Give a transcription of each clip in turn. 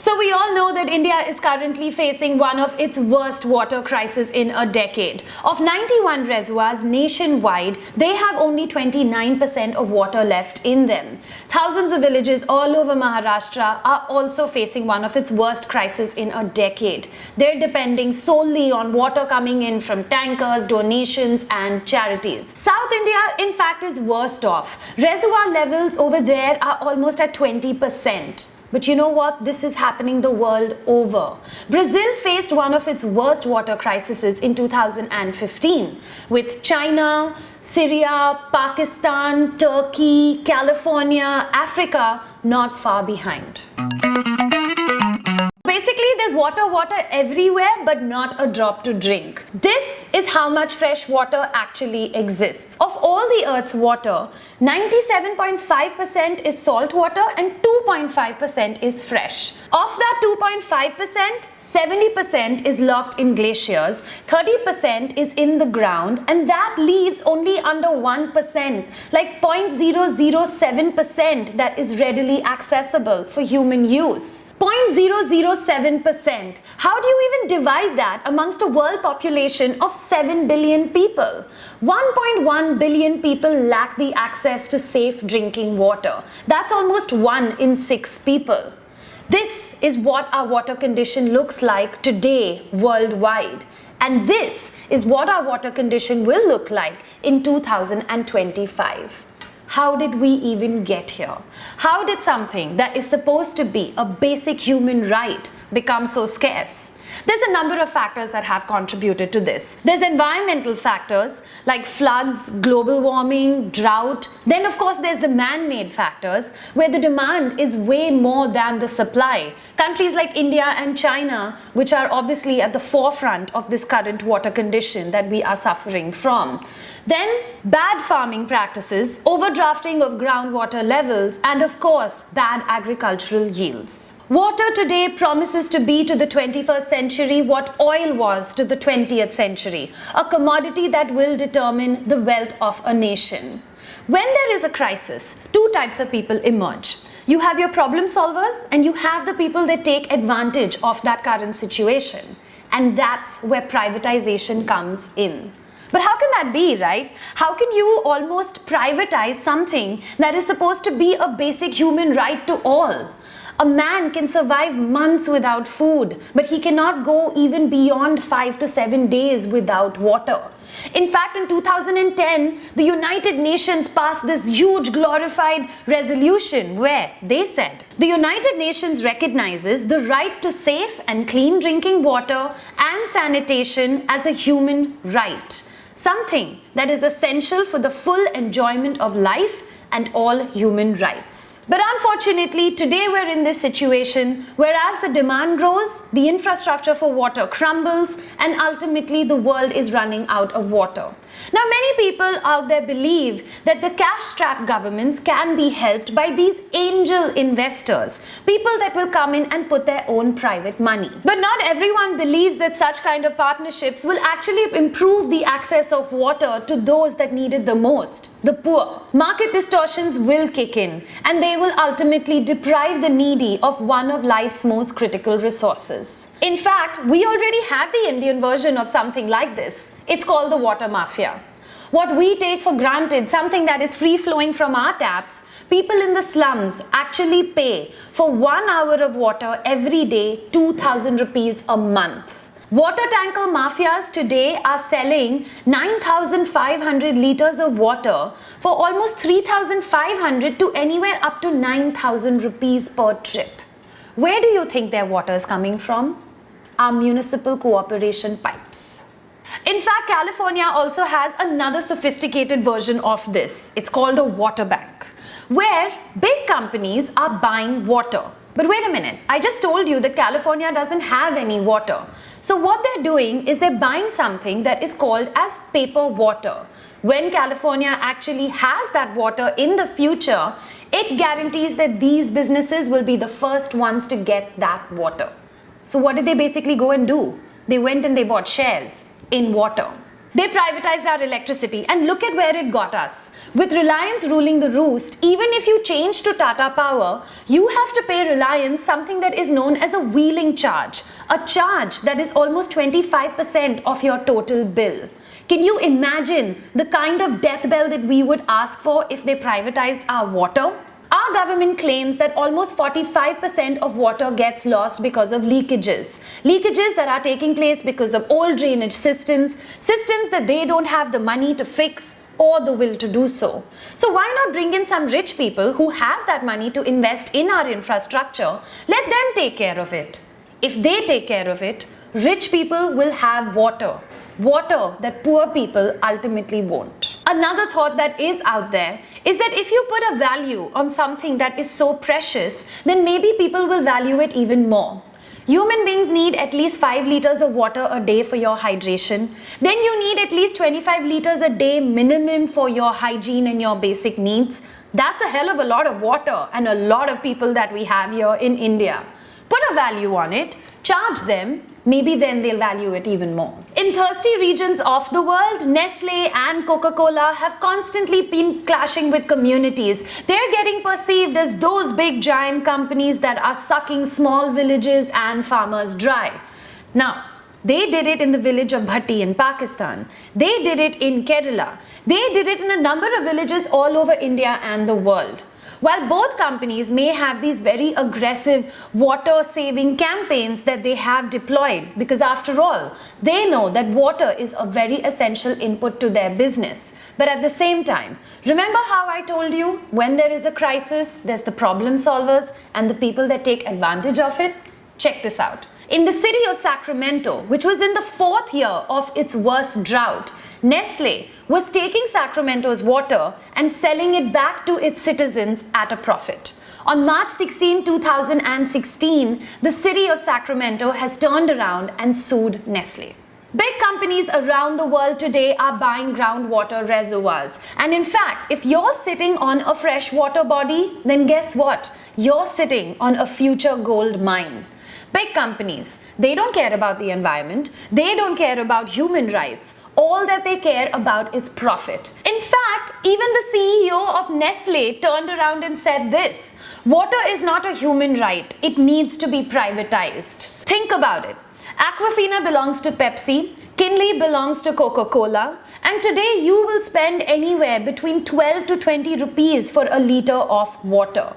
So we all know that India is currently facing one of its worst water crises in a decade. Of 91 reservoirs nationwide, they have only 29% of water left in them. Thousands of villages all over Maharashtra are also facing one of its worst crises in a decade. They're depending solely on water coming in from tankers, donations and charities. South India, in fact, is worst off. Reservoir levels over there are almost at 20%. But you know what? This is happening the world over. Brazil faced one of its worst water crises in 2015, with China, Syria, Pakistan, Turkey, California, Africa not far behind. Basically, there's water everywhere, but not a drop to drink. This is how much fresh water actually exists. Of all the Earth's water, 97.5% is salt water and 2.5% is fresh. Of that 2.5%, 70% is locked in glaciers, 30% is in the ground, and that leaves only under 1%, like 0.007% that is readily accessible for human use. 0.007%. How do you even divide that amongst a world population of 7 billion people? 1.1 billion people lack the access to safe drinking water. That's almost 1 in 6 people. This is what our water condition looks like today worldwide. And this is what our water condition will look like in 2025. How did we even get here? How did something that is supposed to be a basic human right become so scarce? There's a number of factors that have contributed to this. There's environmental factors like floods, global warming, drought. Then of course there's the man-made factors where the demand is way more than the supply. Countries like India and China, which are obviously at the forefront of this current water condition that we are suffering from. Then bad farming practices, overdrafting of groundwater levels, and of course bad agricultural yields. Water today promises to be to the 21st century what oil was to the 20th century, a commodity that will determine the wealth of a nation. When there is a crisis, two types of people emerge. You have your problem solvers and you have the people that take advantage of that current situation. And that's where privatization comes in. But how can that be, right? How can you almost privatize something that is supposed to be a basic human right to all? A man can survive months without food, but he cannot go even beyond 5 to 7 days without water. In fact, in 2010, the United Nations passed this huge glorified resolution where they said, the United Nations recognizes the right to safe and clean drinking water and sanitation as a human right, something that is essential for the full enjoyment of life and all human rights. But unfortunately, today we're in this situation where as the demand grows, the infrastructure for water crumbles and ultimately the world is running out of water. Now, many people out there believe that the cash-strapped governments can be helped by these angel investors, people that will come in and put their own private money. But not everyone believes that such kind of partnerships will actually improve the access of water to those that need it the most, the poor. Market distortions will kick in and they will ultimately deprive the needy of one of life's most critical resources. In fact, we already have the Indian version of something like this. It's called the water mafia. What we take for granted, something that is free-flowing from our taps, people in the slums actually pay for 1 hour of water every day, 2,000 rupees a month. Water tanker mafias today are selling 9,500 liters of water for almost 3,500 to anywhere up to 9,000 rupees per trip. Where do you think their water is coming from? Our municipal cooperation pipes. In fact, California also has another sophisticated version of this. It's called a water bank, where big companies are buying water. But wait a minute, I just told you that California doesn't have any water. So what they're doing is they're buying something that is called as paper water. When California actually has that water in the future, it guarantees that these businesses will be the first ones to get that water. So what did they basically go and do? They went and they bought shares in water. They privatized our electricity, and look at where it got us. With Reliance ruling the roost, even if you change to Tata Power, you have to pay Reliance something that is known as a wheeling charge, a charge that is almost 25% of your total bill. Can you imagine the kind of death bell that we would ask for if they privatized our water? Our government claims that almost 45% of water gets lost because of leakages. Leakages that are taking place because of old drainage systems, systems that they don't have the money to fix or the will to do so. So why not bring in some rich people who have that money to invest in our infrastructure? Let them take care of it. If they take care of it, rich people will have water. Water that poor people ultimately won't. Another thought that is out there is that if you put a value on something that is so precious, then maybe people will value it even more. Human beings need at least 5 liters of water a day for your hydration. Then you need at least 25 liters a day minimum for your hygiene and your basic needs. That's a hell of a lot of water and a lot of people that we have here in India. Put a value on it, charge them, maybe then they'll value it even more. In thirsty regions of the world, Nestle and Coca-Cola have constantly been clashing with communities. They're getting perceived as those big giant companies that are sucking small villages and farmers dry. Now, they did it in the village of Bhatti in Pakistan. They did it in Kerala. They did it in a number of villages all over India and the world. While both companies may have these very aggressive water-saving campaigns that they have deployed, because after all, they know that water is a very essential input to their business. But at the same time, remember how I told you, when there is a crisis, there's the problem solvers and the people that take advantage of it? Check this out. In the city of Sacramento, which was in the 4th year of its worst drought, Nestle was taking Sacramento's water and selling it back to its citizens at a profit. On March 16, 2016, the city of Sacramento has turned around and sued Nestle. Big companies around the world today are buying groundwater reservoirs. And in fact, if you're sitting on a freshwater body, then guess what? You're sitting on a future gold mine. Big companies, they don't care about the environment. They don't care about human rights. All that they care about is profit. In fact, even the CEO of Nestle turned around and said this: water is not a human right. It needs to be privatized. Think about it. Aquafina belongs to Pepsi, Kinley belongs to Coca-Cola, and today you will spend anywhere between 12 to 20 rupees for a liter of water.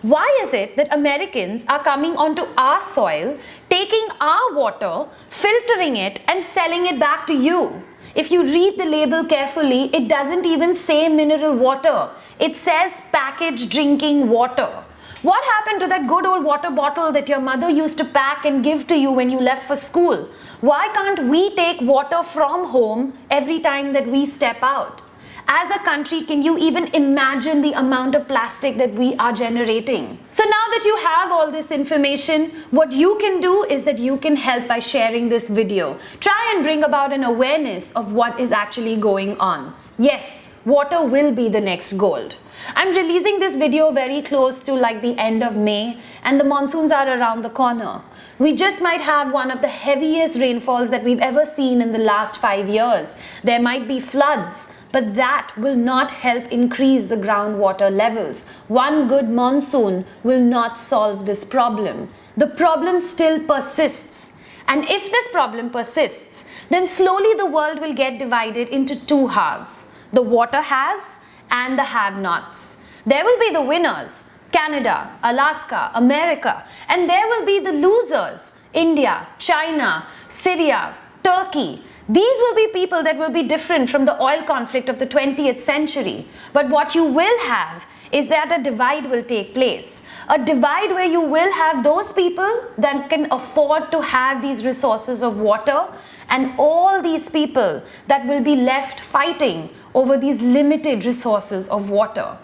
Why is it that Americans are coming onto our soil, taking our water, filtering it and selling it back to you? If you read the label carefully, it doesn't even say mineral water. It says packaged drinking water. What happened to that good old water bottle that your mother used to pack and give to you when you left for school? Why can't we take water from home every time that we step out? As a country, can you even imagine the amount of plastic that we are generating? So now that you have all this information, what you can do is that you can help by sharing this video. Try and bring about an awareness of what is actually going on. Yes, water will be the next gold. I'm releasing this video very close to like the end of May, and the monsoons are around the corner. We just might have one of the heaviest rainfalls that we've ever seen in the last 5 years. There might be floods, but that will not help increase the groundwater levels. One good monsoon will not solve this problem. The problem still persists. And if this problem persists, then slowly the world will get divided into 2 halves: the water haves and the have-nots. There will be the winners, Canada, Alaska, America, and there will be the losers, India, China, Syria, Turkey. These will be people that will be different from the oil conflict of the 20th century. But what you will have is that a divide will take place. A divide where you will have those people that can afford to have these resources of water, and all these people that will be left fighting over these limited resources of water.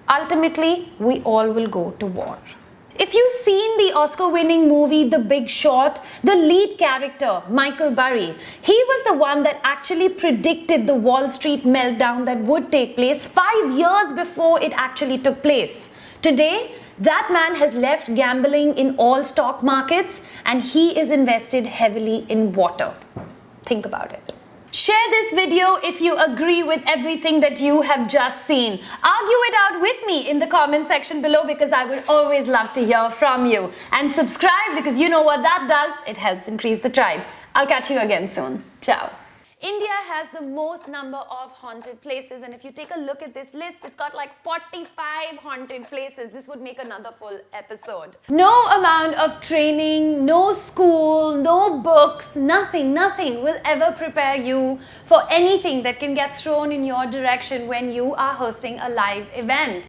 Ultimately, we all will go to war. If you've seen the Oscar-winning movie The Big Short, the lead character, Michael Burry, he was the one that actually predicted the Wall Street meltdown that would take place 5 years before it actually took place. Today, that man has left gambling in all stock markets and he is invested heavily in water. Think about it. Share this video if you agree with everything that you have just seen. Argue it out with me in the comment section below because I would always love to hear from you. And subscribe because you know what that does? It helps increase the tribe. I'll catch you again soon. Ciao. India has the most number of haunted places, and if you take a look at this list, it's got like 45 haunted places. This would make another full episode. No amount of training, no school, no books, nothing will ever prepare you for anything that can get thrown in your direction when you are hosting a live event.